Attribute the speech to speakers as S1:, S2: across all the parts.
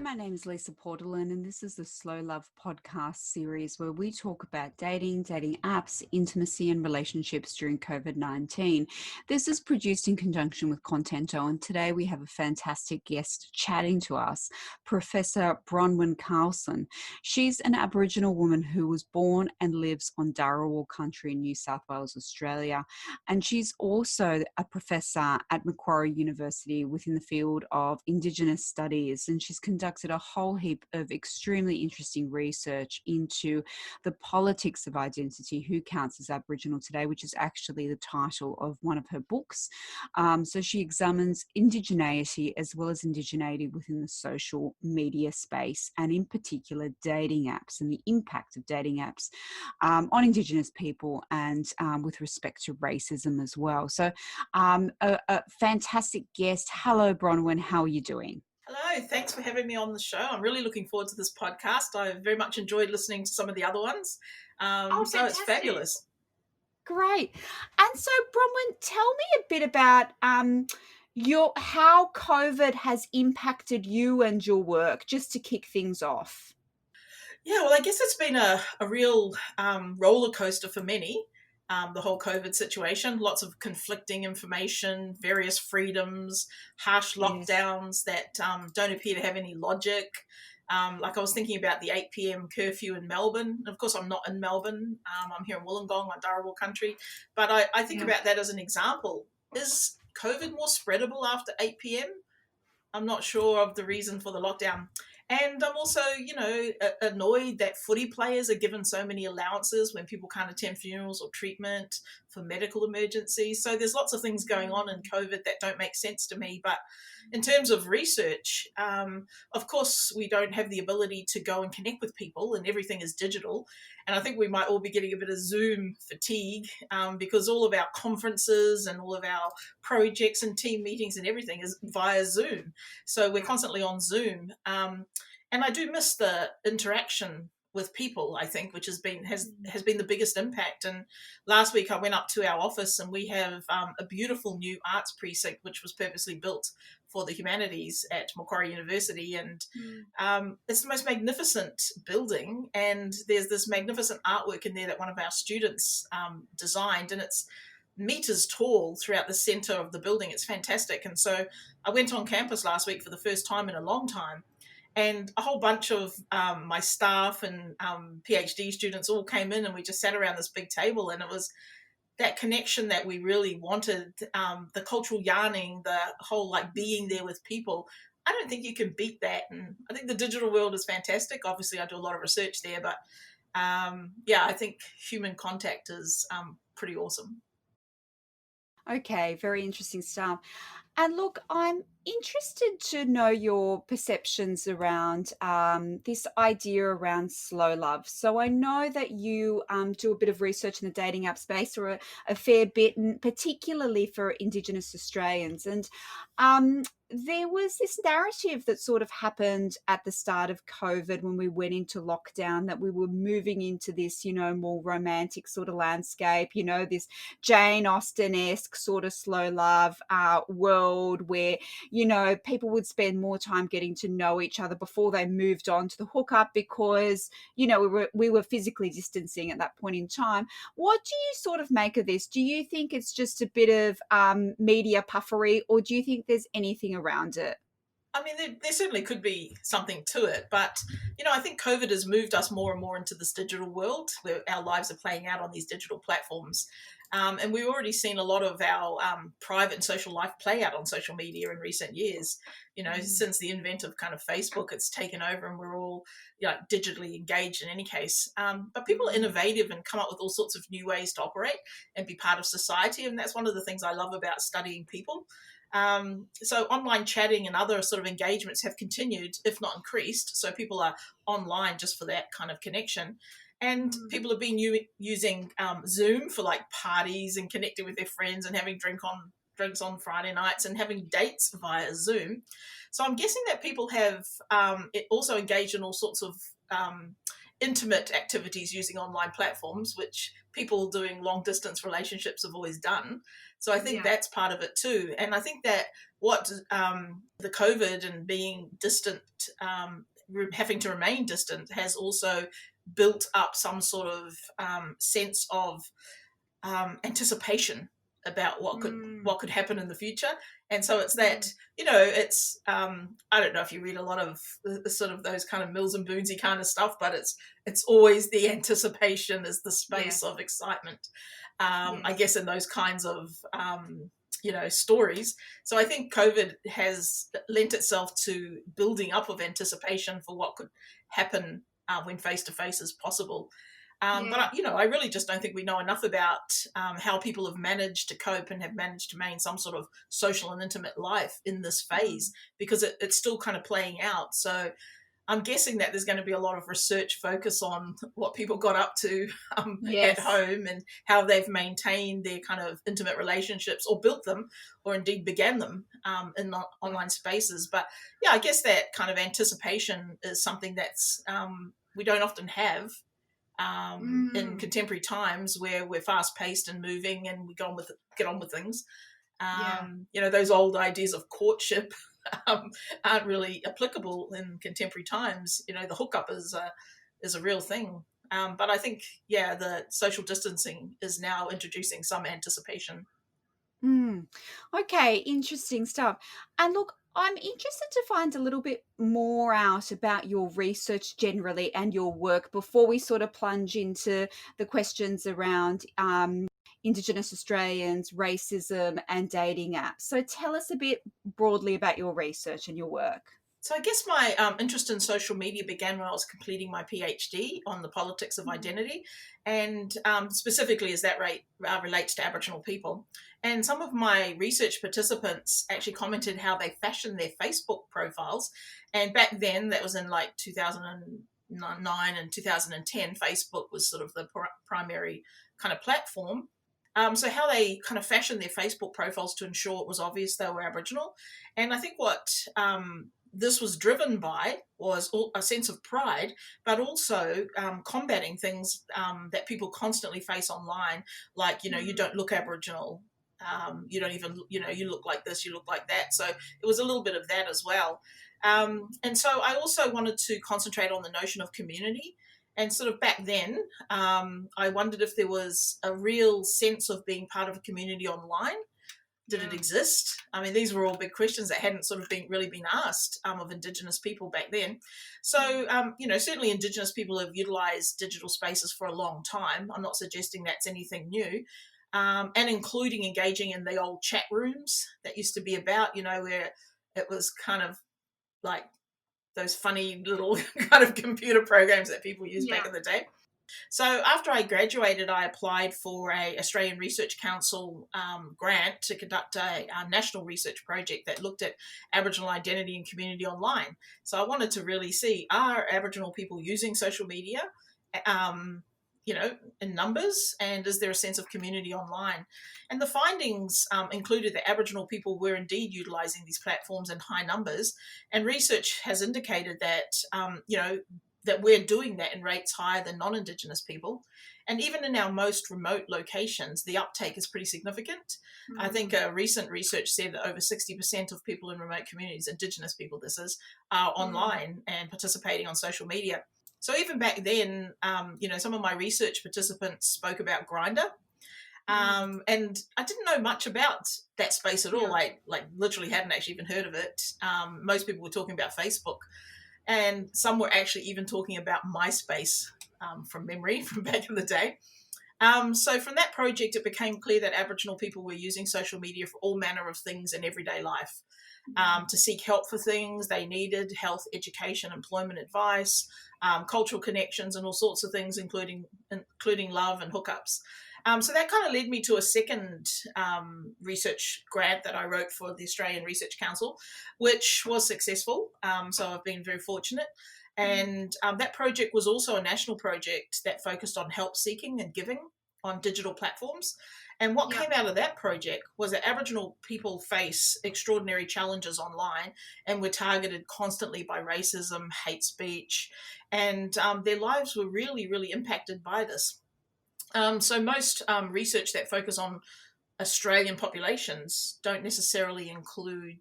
S1: my name is Lisa Portland, and this is the Slow Love podcast series where we talk about dating apps, intimacy, and relationships during COVID-19. This is produced in conjunction with Contento, and today we have a fantastic guest chatting to us, Professor Bronwyn Carlson. She's an Aboriginal woman who was born and lives on Dharawal country in New South Wales, Australia, and she's also a professor at Macquarie University within the field of Indigenous Studies, and she's conducted a whole heap of extremely interesting research into the politics of identity, who counts as Aboriginal today, which is actually the title of one of her books. So she examines indigeneity as well as indigeneity within the social media space, and in particular dating apps and the impact of dating apps on Indigenous people and with respect to racism as well. So a fantastic guest. Hello, Bronwyn. How are you doing?
S2: Hello, thanks for having me on the show. I'm really looking forward to this podcast. I've very much enjoyed listening to some of the other ones. So it's fabulous.
S1: Great. And so, Bronwyn, tell me a bit about how COVID has impacted you and your work, just to kick things off.
S2: Yeah, well, I guess it's been a real roller coaster for many, the whole COVID situation. Lots of conflicting information, various freedoms, harsh lockdowns that don't appear to have any logic. Like I was thinking about the 8 p.m. curfew in Melbourne. Of course, I'm not in Melbourne. I'm here in Wollongong on Dharawal country. But I think about that as an example. Is COVID more spreadable after 8 p.m.? I'm not sure of the reason for the lockdown. And I'm also, annoyed that footy players are given so many allowances when people can't attend funerals or treatment for medical emergencies. So there's lots of things going on in COVID that don't make sense to me. But in terms of research, of course, we don't have the ability to go and connect with people, and everything is digital. And I think we might all be getting a bit of Zoom fatigue because all of our conferences and all of our projects and team meetings and everything is via Zoom. So we're constantly on Zoom. And I do miss the interaction with people, I think, which has been the biggest impact. And last week I went up to our office, and we have a beautiful new arts precinct which was purposely built for the humanities at Macquarie University, and it's the most magnificent building, and there's this magnificent artwork in there that one of our students designed, and it's meters tall throughout the center of the building. It's fantastic. And so I went on campus last week for the first time in a long time, and a whole bunch of my staff and PhD students all came in, and we just sat around this big table, and it was that connection that we really wanted, the cultural yarning, the whole being there with people. I don't think you can beat that. And I think the digital world is fantastic. Obviously, I do a lot of research there, but I think human contact is pretty awesome.
S1: Okay, very interesting stuff. And look, I'm interested to know your perceptions around this idea around slow love. So I know that you do a bit of research in the dating app space, or a fair bit, and particularly for Indigenous Australians. And there was this narrative that sort of happened at the start of COVID when we went into lockdown, that we were moving into this, more romantic sort of landscape, this Jane Austen-esque sort of slow love world where, people would spend more time getting to know each other before they moved on to the hookup because, we were physically distancing at that point in time. What do you sort of make of this? Do you think it's just a bit of media puffery, or do you think there's anything around it?
S2: I mean, there certainly could be something to it, but, I think COVID has moved us more and more into this digital world where our lives are playing out on these digital platforms. And we've already seen a lot of our private and social life play out on social media in recent years. Since the invent of kind of Facebook, it's taken over, and we're all digitally engaged in any case. But people are innovative and come up with all sorts of new ways to operate and be part of society. And that's one of the things I love about studying people. So online chatting and other sort of engagements have continued, if not increased. So people are online just for that kind of connection. And people have been using Zoom for parties and connecting with their friends and having drinks on Friday nights and having dates via Zoom. So I'm guessing that people have also engaged in all sorts of intimate activities using online platforms, which people doing long distance relationships have always done. So I think that's part of it too. And I think that what the COVID and being distant, having to remain distant, has also built up some sort of sense of anticipation about what could happen in the future. And so it's that, it's I don't know if you read a lot of the sort of those kind of Mills and Boonsy kind of stuff, but it's always the anticipation is the space of excitement, I guess, in those kinds of stories. So I think COVID has lent itself to building up of anticipation for what could happen when face-to-face is possible. But I really just don't think we know enough about how people have managed to cope and have managed to maintain some sort of social and intimate life in this phase, because it's still kind of playing out. So I'm guessing that there's going to be a lot of research focus on what people got up to at home and how they've maintained their kind of intimate relationships, or built them, or indeed began them in online spaces. But yeah, I guess that kind of anticipation is something that's we don't often have in contemporary times, where we're fast paced and moving and we get on with things. Those old ideas of courtship aren't really applicable in contemporary times. The hookup is a real thing. But I think, the social distancing is now introducing some anticipation.
S1: Okay, interesting stuff. And look, I'm interested to find a little bit more out about your research generally and your work before we sort of plunge into the questions around Indigenous Australians, racism, and dating apps. So tell us a bit broadly about your research and your work.
S2: So I guess my interest in social media began when I was completing my PhD on the politics of identity, and specifically as that relates to Aboriginal people. And some of my research participants actually commented how they fashioned their Facebook profiles. And back then, that was in like 2009 and 2010, Facebook was sort of the primary kind of platform. So how they kind of fashioned their Facebook profiles to ensure it was obvious they were Aboriginal. And I think what this was driven by was a sense of pride, but also combating things that people constantly face online, like, you don't look Aboriginal, you don't even, you look like this, you look like that. So it was a little bit of that as well. And so I also wanted to concentrate on the notion of community. And sort of back then, I wondered if there was a real sense of being part of a community online. Did it exist? I mean, these were all big questions that hadn't sort of been asked of Indigenous people back then. So, certainly Indigenous people have utilised digital spaces for a long time. I'm not suggesting that's anything new. And including engaging in the old chat rooms that used to be about, where it was kind of like those funny little kind of computer programs that people used back in the day. So after I graduated, I applied for a Australian Research Council grant to conduct a national research project that looked at Aboriginal identity and community online. So I wanted to really see, are Aboriginal people using social media, in numbers, and is there a sense of community online? And the findings included that Aboriginal people were indeed utilising these platforms in high numbers, and research has indicated that, that we're doing that in rates higher than non-Indigenous people. And even in our most remote locations, the uptake is pretty significant. I think recent research said that over 60% of people in remote communities, Indigenous people this is, are online and participating on social media. So even back then, some of my research participants spoke about Grindr. And I didn't know much about that space at all. I literally hadn't actually even heard of it. Most people were talking about Facebook. And some were actually even talking about MySpace from memory from back in the day. So from that project, it became clear that Aboriginal people were using social media for all manner of things in everyday life, to seek help for things they needed, health, education, employment advice, cultural connections, and all sorts of things, including love and hookups. So that kind of led me to a second research grant that I wrote for the Australian Research Council, which was successful. So I've been very fortunate. And that project was also a national project that focused on help seeking and giving on digital platforms. And what came out of that project was that Aboriginal people face extraordinary challenges online and were targeted constantly by racism, hate speech, and their lives were really, really impacted by this. So most research that focus on Australian populations don't necessarily include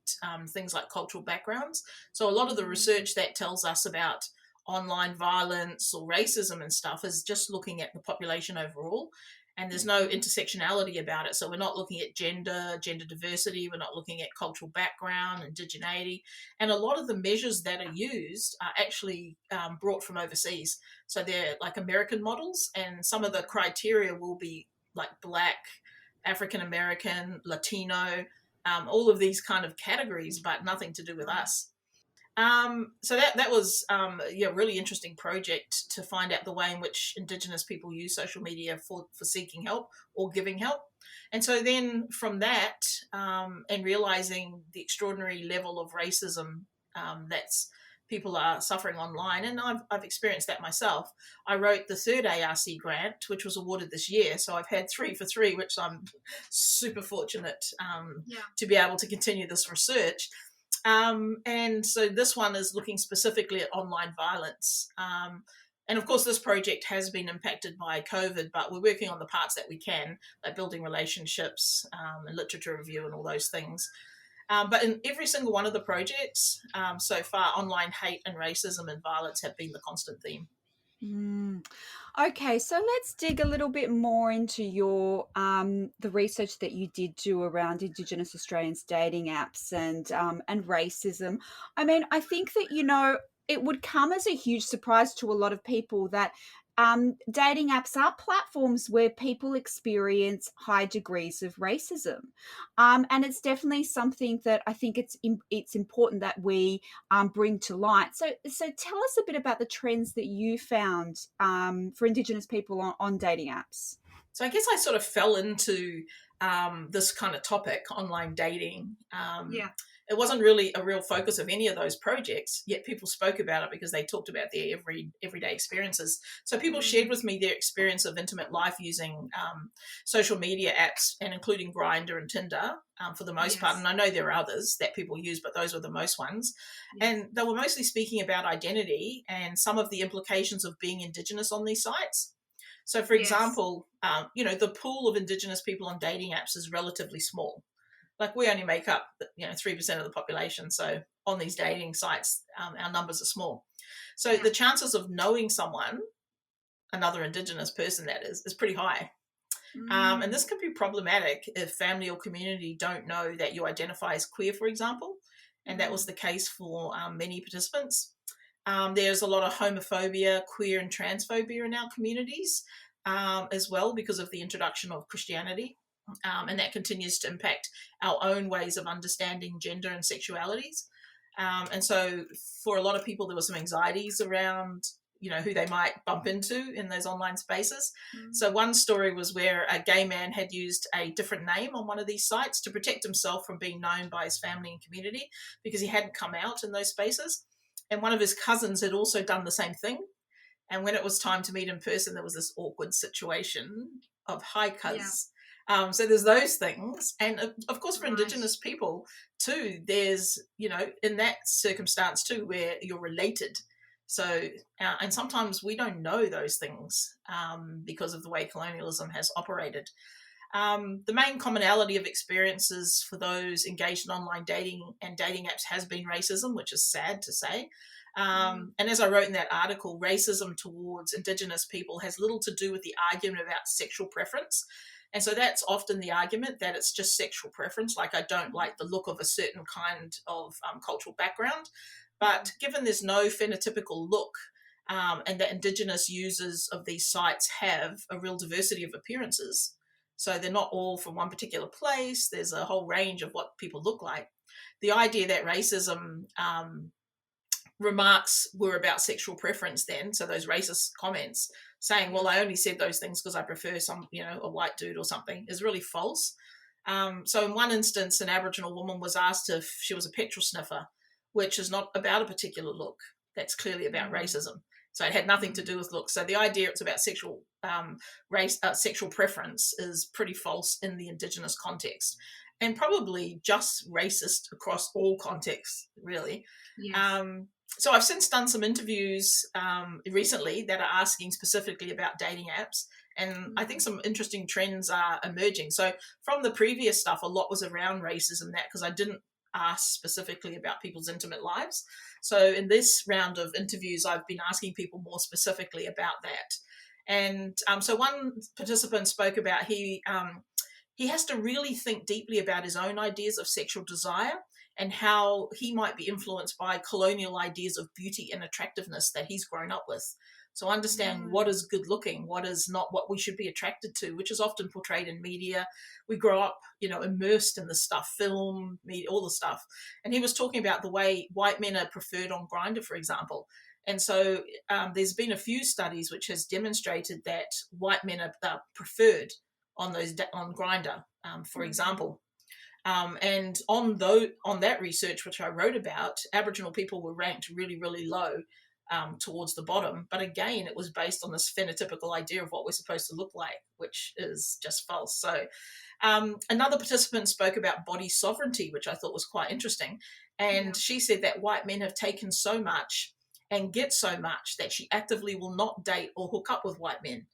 S2: things like cultural backgrounds. So a lot of the research that tells us about online violence or racism and stuff is just looking at the population overall, and there's no intersectionality about it. So we're not looking at gender diversity, we're not looking at cultural background, indigeneity, and a lot of the measures that are used are actually brought from overseas. So they're like American models, and some of the criteria will be like Black, African American, Latino, all of these kind of categories, but nothing to do with us. So that was really interesting project to find out the way in which Indigenous people use social media for seeking help or giving help. And so then from that, and realizing the extraordinary level of racism that's people are suffering online, and I've experienced that myself, I wrote the third ARC grant, which was awarded this year. So I've had 3 for 3, which I'm super fortunate to be able to continue this research. And so this one is looking specifically at online violence. And of course, this project has been impacted by COVID, but we're working on the parts that we can, like building relationships and literature review and all those things. But in every single one of the projects so far, online hate and racism and violence have been the constant theme.
S1: Okay, so let's dig a little bit more into your the research that you did do around Indigenous Australians dating apps and racism. I mean, I think that it would come as a huge surprise to a lot of people that dating apps are platforms where people experience high degrees of racism, and it's definitely something that I think it's important that we bring to light. So tell us a bit about the trends that you found for Indigenous people on dating apps.
S2: So I guess I sort of fell into this kind of topic, online dating. It wasn't really a real focus of any of those projects, yet people spoke about it because they talked about their everyday experiences. So people shared with me their experience of intimate life using social media apps, and including Grindr and Tinder for the most part. And I know there are others that people use, but those were the most ones. And they were mostly speaking about identity and some of the implications of being Indigenous on these sites. So, for example, the pool of Indigenous people on dating apps is relatively small. Like we only make up 3% of the population. So on these dating sites, our numbers are small. So the chances of knowing someone, another Indigenous person that is pretty high. And this can be problematic if family or community don't know that you identify as queer, for example. And that was the case for many participants. There's a lot of homophobia, queer and transphobia in our communities as well because of the introduction of Christianity. And that continues to impact our own ways of understanding gender and sexualities. And so for a lot of people, there were some anxieties around, who they might bump into in those online spaces. So one story was where a gay man had used a different name on one of these sites to protect himself from being known by his family and community because he hadn't come out in those spaces. And one of his cousins had also done the same thing. And when it was time to meet in person, there was this awkward situation of hi, cuz. So there's those things. And of course, for Indigenous people too, there's, in that circumstance too, where you're related. So, and sometimes we don't know those things because of the way colonialism has operated. The main commonality of experiences for those engaged in online dating and dating apps has been racism, which is sad to say. And as I wrote in that article, racism towards Indigenous people has little to do with the argument about sexual preference. And so that's often the argument that it's just sexual preference, like I don't like the look of a certain kind of cultural background. But given there's no phenotypical look and that Indigenous users of these sites have a real diversity of appearances, so they're not all from one particular place, there's a whole range of what people look like. The idea that racism remarks were about sexual preference then, so those racist comments saying, well, I only said those things because I prefer a white dude or something, is really false. So in one instance, an Aboriginal woman was asked if she was a petrol sniffer, which is not about a particular look. That's clearly about racism. So it had nothing to do with looks. So the idea it's about sexual sexual preference is pretty false in the Indigenous context, and probably just racist across all contexts, really.
S1: Yes.
S2: So I've since done some interviews recently that are asking specifically about dating apps, and I think some interesting trends are emerging. So from the previous stuff, a lot was around racism, because I didn't ask specifically about people's intimate lives. So in this round of interviews, I've been asking people more specifically about that. And so one participant spoke about he has to really think deeply about his own ideas of sexual desire and how he might be influenced by colonial ideas of beauty and attractiveness that he's grown up with. So understand what is good looking, what is not, what we should be attracted to, which is often portrayed in media. We grow up, immersed in this stuff, film, media, all the stuff. And he was talking about the way white men are preferred on Grindr, for example. And so there's been a few studies which has demonstrated that white men are preferred on Grindr, for example. And on that research, which I wrote about, Aboriginal people were ranked really, really low towards the bottom. But again, it was based on this phenotypical idea of what we're supposed to look like, which is just false. So another participant spoke about body sovereignty, which I thought was quite interesting. And she said that white men have taken so much and get so much that she actively will not date or hook up with white men.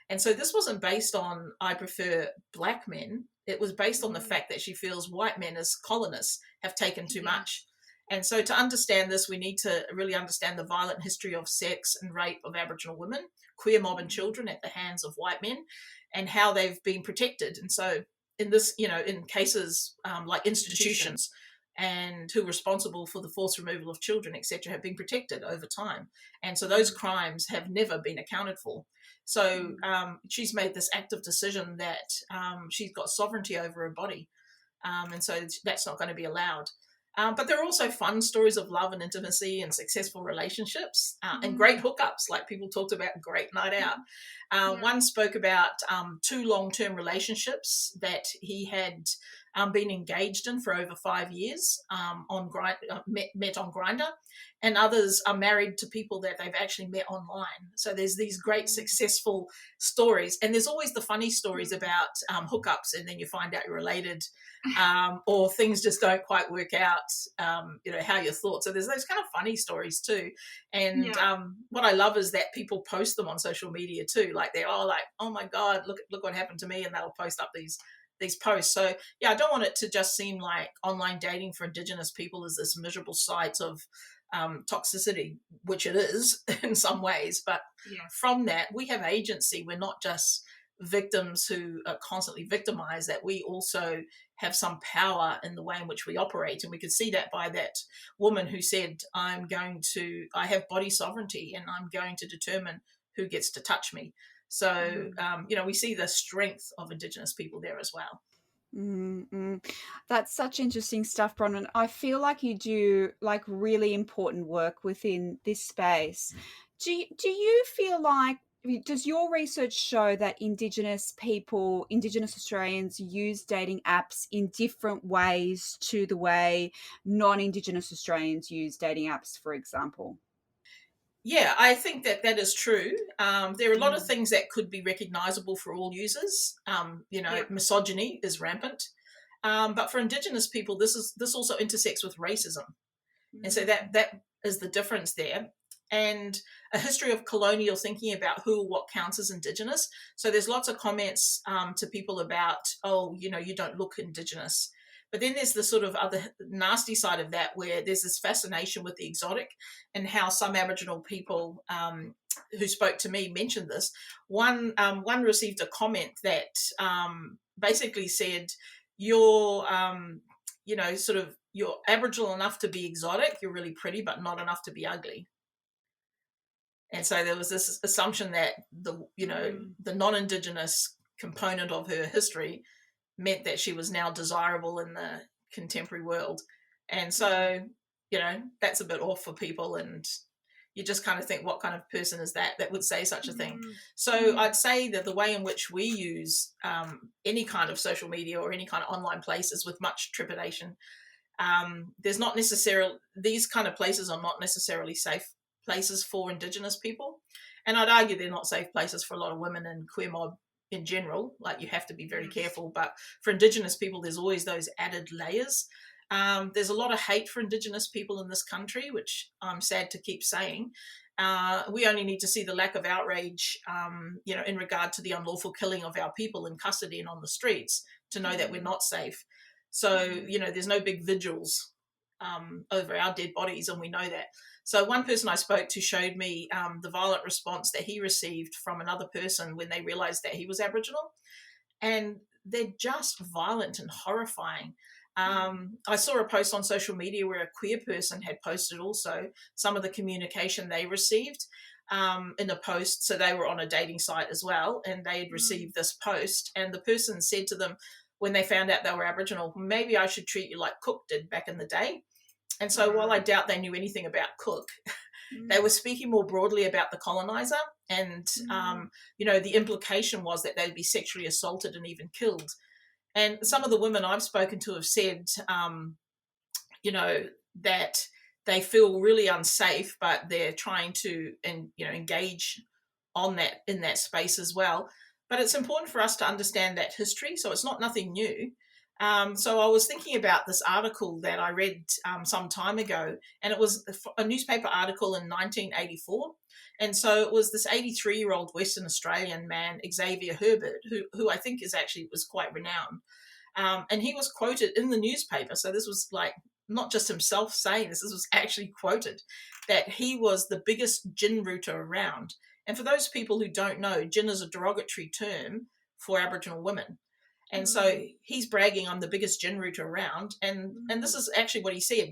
S2: And so this wasn't based on, I prefer black men. It was based on the fact that she feels white men as colonists have taken too much. And so to understand this, we need to really understand the violent history of sex and rape of Aboriginal women, queer mob and children at the hands of white men, and how they've been protected. And so in this, in cases like institutions and who are responsible for the forced removal of children, etc., have been protected over time. And so those crimes have never been accounted for. So she's made this active decision that she's got sovereignty over her body. And so that's not going to be allowed. But there are also fun stories of love and intimacy and successful relationships and great hookups, like people talked about great night out. One spoke about 2 long-term relationships that he had been engaged in for over 5 years met on Grindr, and others are married to people that they've actually met online. So there's these great successful stories, and there's always the funny stories about hookups, and then you find out you're related, or things just don't quite work out, how you thought. So there's those kind of funny stories too. And what I love is that people post them on social media too. Like they're all like, oh my God, look what happened to me. And they'll post up these posts. So I don't want it to just seem like online dating for Indigenous people is this miserable site of toxicity, which it is in some ways. But from that, we have agency. We're not just victims who are constantly victimized, that we also have some power in the way in which we operate. And we could see that by that woman who said, I have body sovereignty and I'm going to determine who gets to touch me. So, we see the strength of Indigenous people there as well.
S1: That's such interesting stuff, Bronwyn. I feel like you do like really important work within this space. Do you feel like, does your research show that Indigenous people, Indigenous Australians use dating apps in different ways to the way non-Indigenous Australians use dating apps, for example?
S2: Yeah, I think that is true. There are a lot of things that could be recognisable for all users. Misogyny is rampant. But for Indigenous people, this also intersects with racism. And so that is the difference there. And a history of colonial thinking about who or what counts as Indigenous. So there's lots of comments to people about, you don't look Indigenous. But then there's the sort of other nasty side of that, where there's this fascination with the exotic, and how some Aboriginal people who spoke to me mentioned this. One received a comment that basically said, you're Aboriginal enough to be exotic, you're really pretty, but not enough to be ugly. And so there was this assumption that the non-Indigenous component of her history meant that she was now desirable in the contemporary world. And so, that's a bit off for people, and you just kind of think, what kind of person is that would say such a thing? So I'd say that the way in which we use any kind of social media or any kind of online places with much trepidation, there's not necessarily, these kind of places are not necessarily safe places for Indigenous people. And I'd argue they're not safe places for a lot of women and queer mob in general. Like, you have to be very careful. But for Indigenous people, there's always those added layers. There's a lot of hate for Indigenous people in this country, which I'm sad to keep saying. We only need to see the lack of outrage, in regard to the unlawful killing of our people in custody and on the streets to know that we're not safe. So, there's no big vigils over our dead bodies, and we know that. So one person I spoke to showed me the violent response that he received from another person when they realised that he was Aboriginal. And they're just violent and horrifying. I saw a post on social media where a queer person had posted also some of the communication they received in a post. So they were on a dating site as well, and they had received this post, and the person said to them when they found out they were Aboriginal, maybe I should treat you like Cook did back in the day. And so while I doubt they knew anything about Cook, they were speaking more broadly about the colonizer, and the implication was that they'd be sexually assaulted and even killed. And some of the women I've spoken to have said, that they feel really unsafe, but they're trying to, engage on that in that space as well. But it's important for us to understand that history, so it's not nothing new. So I was thinking about this article that I read some time ago, and it was a newspaper article in 1984. And so it was this 83-year-old Western Australian man, Xavier Herbert, who I think was quite renowned. And he was quoted in the newspaper. So this was like not just himself saying this was actually quoted, that he was the biggest gin rooter around. And for those people who don't know, gin is a derogatory term for Aboriginal women. And so he's bragging, I'm the biggest gin rooter around. And this is actually what he said.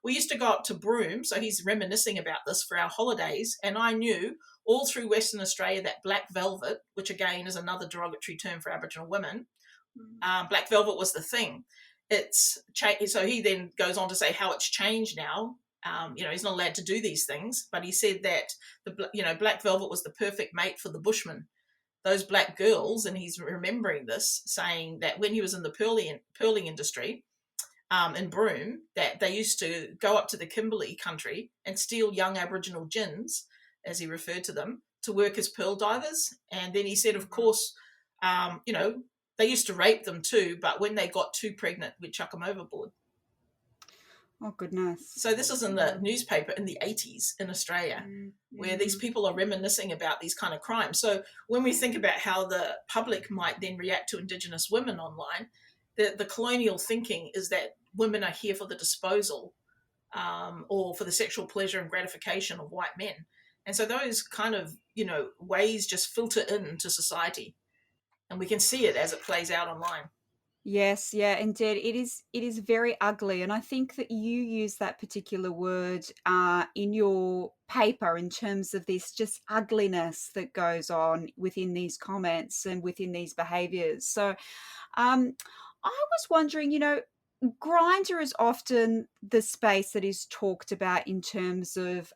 S2: We used to go up to Broome, so he's reminiscing about this, for our holidays. And I knew all through Western Australia that black velvet, which again is another derogatory term for Aboriginal women, black velvet was the thing. So he then goes on to say how it's changed now. He's not allowed to do these things, but he said that black velvet was the perfect mate for the Bushmen. Those black girls, and he's remembering this, saying that when he was in the pearling industry in Broome, that they used to go up to the Kimberley country and steal young Aboriginal gins, as he referred to them, to work as pearl divers. And then he said, of course, they used to rape them too, but when they got too pregnant, we'd chuck them overboard.
S1: Oh, goodness.
S2: So this is in the newspaper in the 80s in Australia, where these people are reminiscing about these kind of crimes. So when we think about how the public might then react to Indigenous women online, the colonial thinking is that women are here for the disposal or for the sexual pleasure and gratification of white men. And so those kind of, ways just filter into society. And we can see it as it plays out online.
S1: Yes, yeah, indeed. It is very ugly. And I think that you use that particular word in your paper in terms of this just ugliness that goes on within these comments and within these behaviors. So I was wondering, Grindr is often the space that is talked about in terms of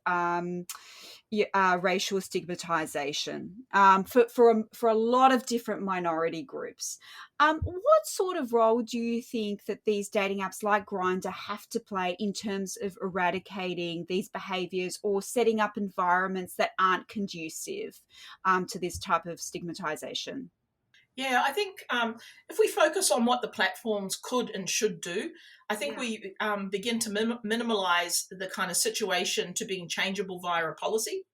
S1: racial stigmatization for a lot of different minority groups. What sort of role do you think that these dating apps like Grindr have to play in terms of eradicating these behaviors or setting up environments that aren't conducive to this type of stigmatization?
S2: Yeah, I think if we focus on what the platforms could and should do, I think we begin to minimalize the kind of situation to being changeable via a policy.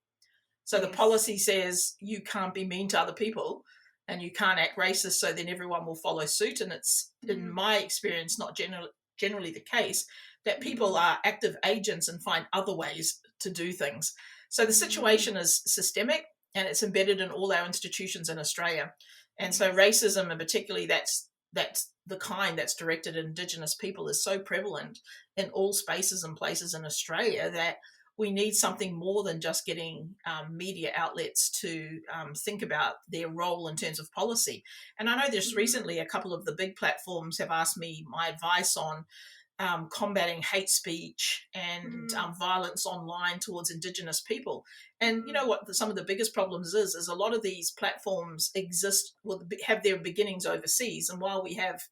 S2: So the policy says you can't be mean to other people and you can't act racist, so then everyone will follow suit. And it's, in my experience, not generally the case that people are active agents and find other ways to do things. So the situation is systemic and it's embedded in all our institutions in Australia. And so racism, and particularly that's the kind that's directed at Indigenous people, is so prevalent in all spaces and places in Australia that we need something more than just getting media outlets to think about their role in terms of policy. And I know just recently a couple of the big platforms have asked me my advice on combating hate speech and violence online towards Indigenous people. And you know what some of the biggest problems is a lot of these platforms have their beginnings overseas. And while we have,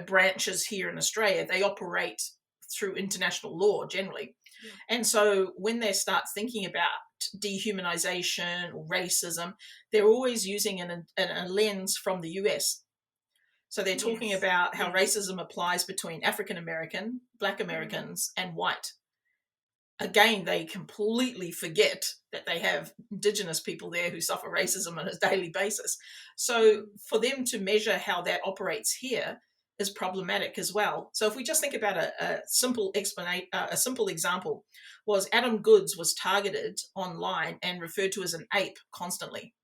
S2: branches here in Australia, they operate through international law generally. And so when they start thinking about dehumanization or racism, they're always using a lens from the US. So they're talking about how racism applies between African American, Black Americans, and white. Again, they completely forget that they have Indigenous people there who suffer racism on a daily basis. So for them to measure how that operates here is problematic as well. So if we just think about a simple example, was Adam Goods was targeted online and referred to as an ape constantly.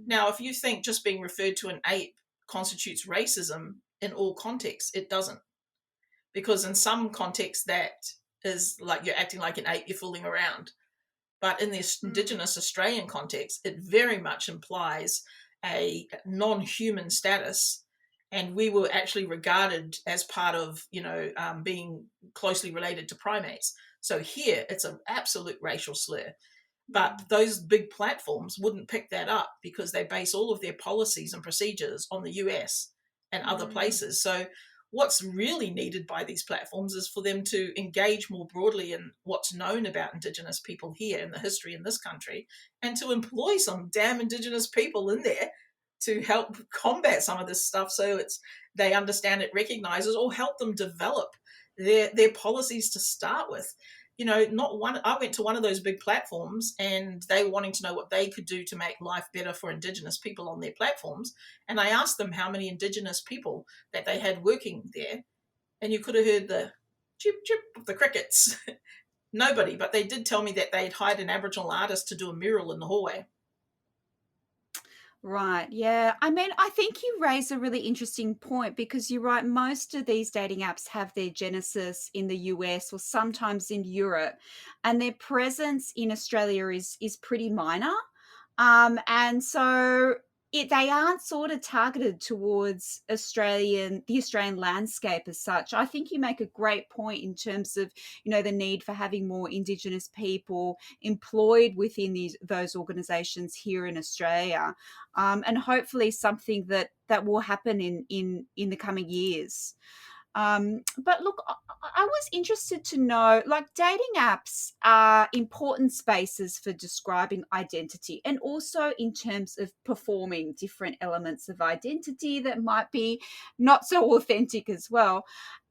S2: Now, if you think just being referred to an ape constitutes racism in all contexts, it doesn't. Because in some contexts that is like you're acting like an ape, you're fooling around. But in the Indigenous Australian context, it very much implies a non-human status. And we were actually regarded as part of, being closely related to primates. So here it's an absolute racial slur. But those big platforms wouldn't pick that up because they base all of their policies and procedures on the US and other places. So what's really needed by these platforms is for them to engage more broadly in what's known about Indigenous people here in the history in this country, and to employ some damn Indigenous people in there to help combat some of this stuff so they understand it, recognizes, or help them develop their policies to start with. I went to one of those big platforms and they were wanting to know what they could do to make life better for Indigenous people on their platforms. And I asked them how many Indigenous people that they had working there. And you could have heard the chip, chip of the crickets. Nobody, but they did tell me that they'd hired an Aboriginal artist to do a mural in the hallway.
S1: Right. Yeah. I mean, I think you raise a really interesting point because you're right. Most of these dating apps have their genesis in the US or sometimes in Europe, and their presence in Australia is pretty minor. And so they aren't sort of targeted towards the Australian landscape as such. I think you make a great point in terms of, the need for having more Indigenous people employed within those organisations here in Australia, and hopefully something that will happen in the coming years. But look, I was interested to know, like, dating apps are important spaces for describing identity and also in terms of performing different elements of identity that might be not so authentic as well.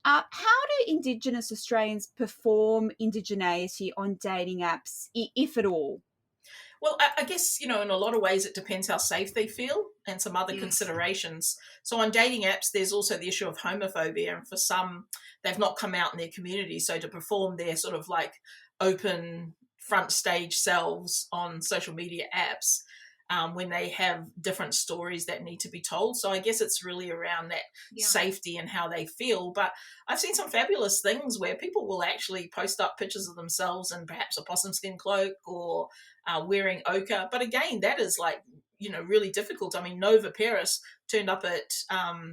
S1: How do Indigenous Australians perform Indigeneity on dating apps, if at all?
S2: Well, I guess, in a lot of ways it depends how safe they feel and some other considerations. So on dating apps, there's also the issue of homophobia. And for some, they've not come out in their community. So to perform their sort of like open front stage selves on social media apps, when they have different stories that need to be told. So I guess it's really around that safety and how they feel. But I've seen some fabulous things where people will actually post up pictures of themselves in perhaps a possum skin cloak or wearing ochre. But again, that is like, really difficult. I mean, Nova Paris turned up at,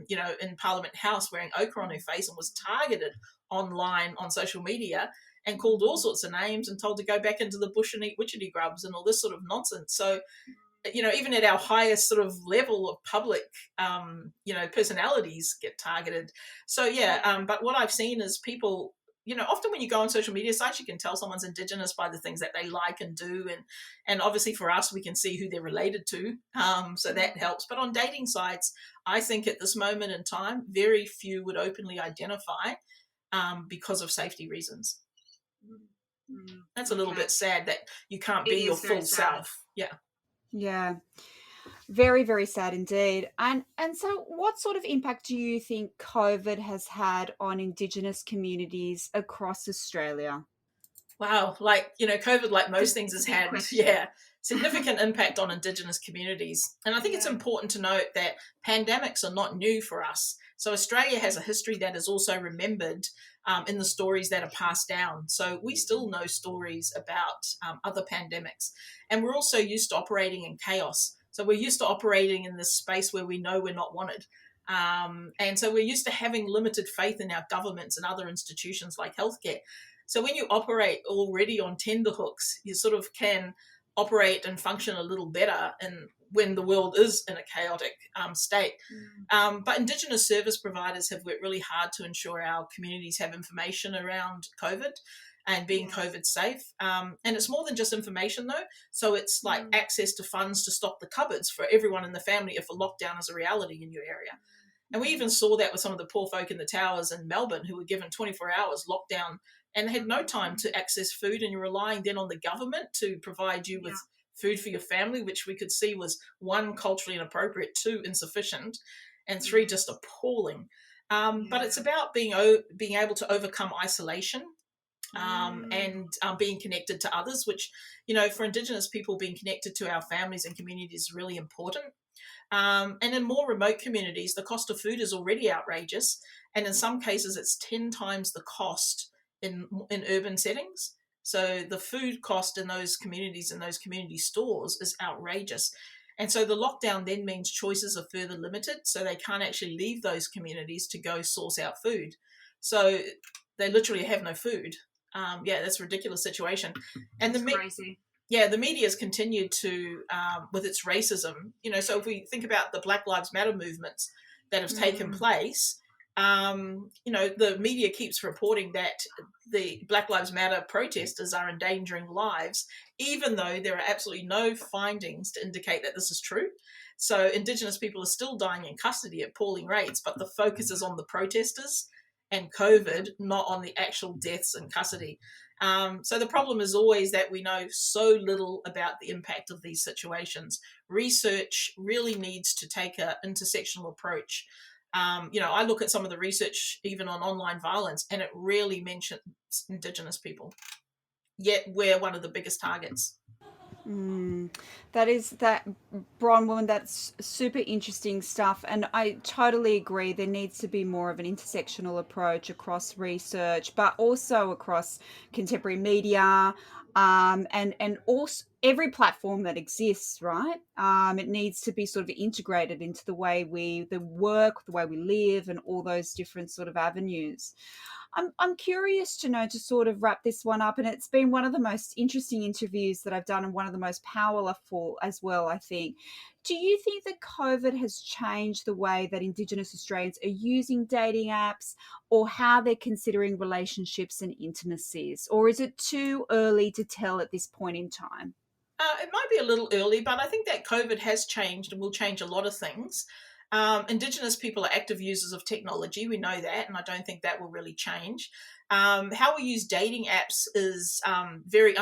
S2: in Parliament House wearing ochre on her face and was targeted online on social media and called all sorts of names and told to go back into the bush and eat witchetty grubs and all this sort of nonsense. So, even at our highest sort of level of public, personalities get targeted. So, but what I've seen is people, often when you go on social media sites, you can tell someone's Indigenous by the things that they like and do. And obviously for us, we can see who they're related to. So that helps. But on dating sites, I think at this moment in time, very few would openly identify because of safety reasons. That's a little bit sad that you can't be your full self. Yeah.
S1: Yeah, very, very sad indeed. And so what sort of impact do you think COVID has had on Indigenous communities across Australia?
S2: Wow, COVID, like most things, has had significant impact on Indigenous communities. And I think it's important to note that pandemics are not new for us. So Australia has a history that is also remembered in the stories that are passed down. So we still know stories about other pandemics. And we're also used to operating in chaos. So we're used to operating in this space where we know we're not wanted. And so we're used to having limited faith in our governments and other institutions like healthcare. So when you operate already on tenterhooks, you sort of can operate and function a little better when the world is in a chaotic state. But Indigenous service providers have worked really hard to ensure our communities have information around COVID. and being COVID safe. And it's more than just information though. So it's like access to funds to stock the cupboards for everyone in the family if a lockdown is a reality in your area. And we even saw that with some of the poor folk in the towers in Melbourne who were given 24 hours lockdown and had no time to access food, and you're relying then on the government to provide you with food for your family, which we could see was 1, culturally inappropriate, 2, insufficient, and 3, just appalling. But it's about being able to overcome isolation and being connected to others, which, you know, for Indigenous people, being connected to our families and communities is really important. And in more remote communities, the cost of food is already outrageous. And in some cases, it's 10 times the cost in urban settings. So the food cost in those communities, in those community stores, is outrageous. And so the lockdown then means choices are further limited. So they can't actually leave those communities to go source out food. So they literally have no food. That's a ridiculous situation. And
S3: crazy.
S2: The media has continued to, with its racism, you know, so if we think about the Black Lives Matter movements that have taken place, you know, the media keeps reporting that the Black Lives Matter protesters are endangering lives, even though there are absolutely no findings to indicate that this is true. So Indigenous people are still dying in custody at appalling rates, but the focus is on the protesters and COVID, not on the actual deaths in custody. So the problem is always that we know so little about the impact of these situations. Research really needs to take an intersectional approach. You know, I look at some of the research even on online violence, and it really mentions Indigenous people, yet we're one of the biggest targets.
S1: Bronwyn, that's super interesting stuff, and I totally agree there needs to be more of an intersectional approach across research, but also across contemporary media, and also every platform that exists, right? It needs to be sort of integrated into the way the work, the way we live, and all those different sort of avenues. I'm curious to know, to sort of wrap this one up, and it's been one of the most interesting interviews that I've done and one of the most powerful as well, I think. Do you think that COVID has changed the way that Indigenous Australians are using dating apps, or how they're considering relationships and intimacies? Or is it too early to tell at this point in time?
S2: It might be a little early, but I think that COVID has changed and will change a lot of things. Indigenous people are active users of technology. We know that, and I don't think that will really change. How we use dating apps is a very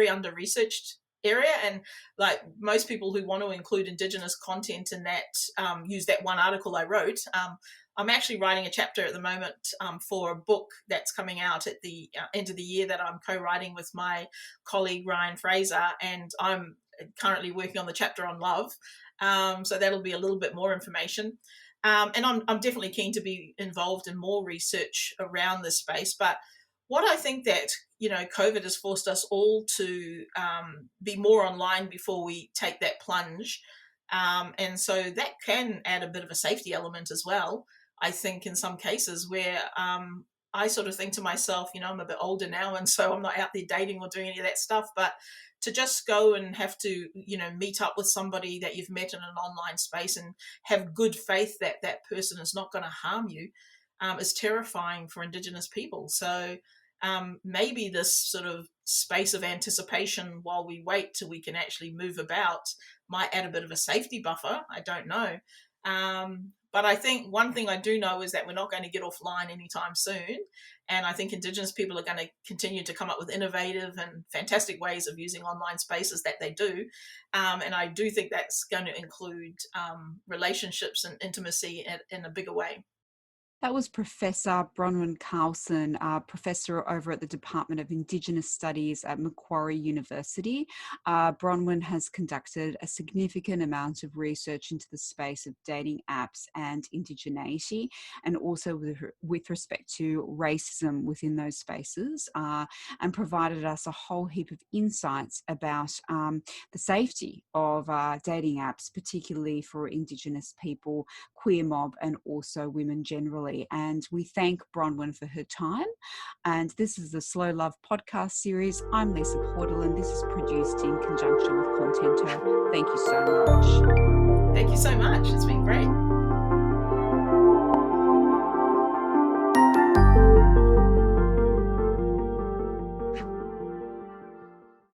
S2: under-researched area, and like most people who want to include Indigenous content in that, use that one article I wrote. I'm actually writing a chapter at the moment for a book that's coming out at the end of the year that I'm co-writing with my colleague Ryan Fraser, and I'm currently working on the chapter on love. So that'll be a little bit more information. And I'm definitely keen to be involved in more research around this space. But what I think that, you know, COVID has forced us all to be more online before we take that plunge. And so that can add a bit of a safety element as well, I think, in some cases where I sort of think to myself, you know, I'm a bit older now, and so I'm not out there dating or doing any of that stuff. But to just go and have to, you know, meet up with somebody that you've met in an online space and have good faith that that person is not going to harm you is terrifying for Indigenous people. So maybe this sort of space of anticipation while we wait till we can actually move about might add a bit of a safety buffer. I don't know. But I think one thing I do know is that we're not going to get offline anytime soon. And I think Indigenous people are going to continue to come up with innovative and fantastic ways of using online spaces that they do. And I do think that's going to include relationships and intimacy in a bigger way.
S1: That was Professor Bronwyn Carlson, professor over at the Department of Indigenous Studies at Macquarie University. Bronwyn has conducted a significant amount of research into the space of dating apps and indigeneity, and also with respect to racism within those spaces, and provided us a whole heap of insights about the safety of dating apps, particularly for Indigenous people, queer mob, and also women generally. And we thank Bronwyn for her time. And this is the Slow Love podcast series. I'm Lisa Portal, and this is produced in conjunction with Contento. Thank you so much.
S2: Thank you so much. It's been great.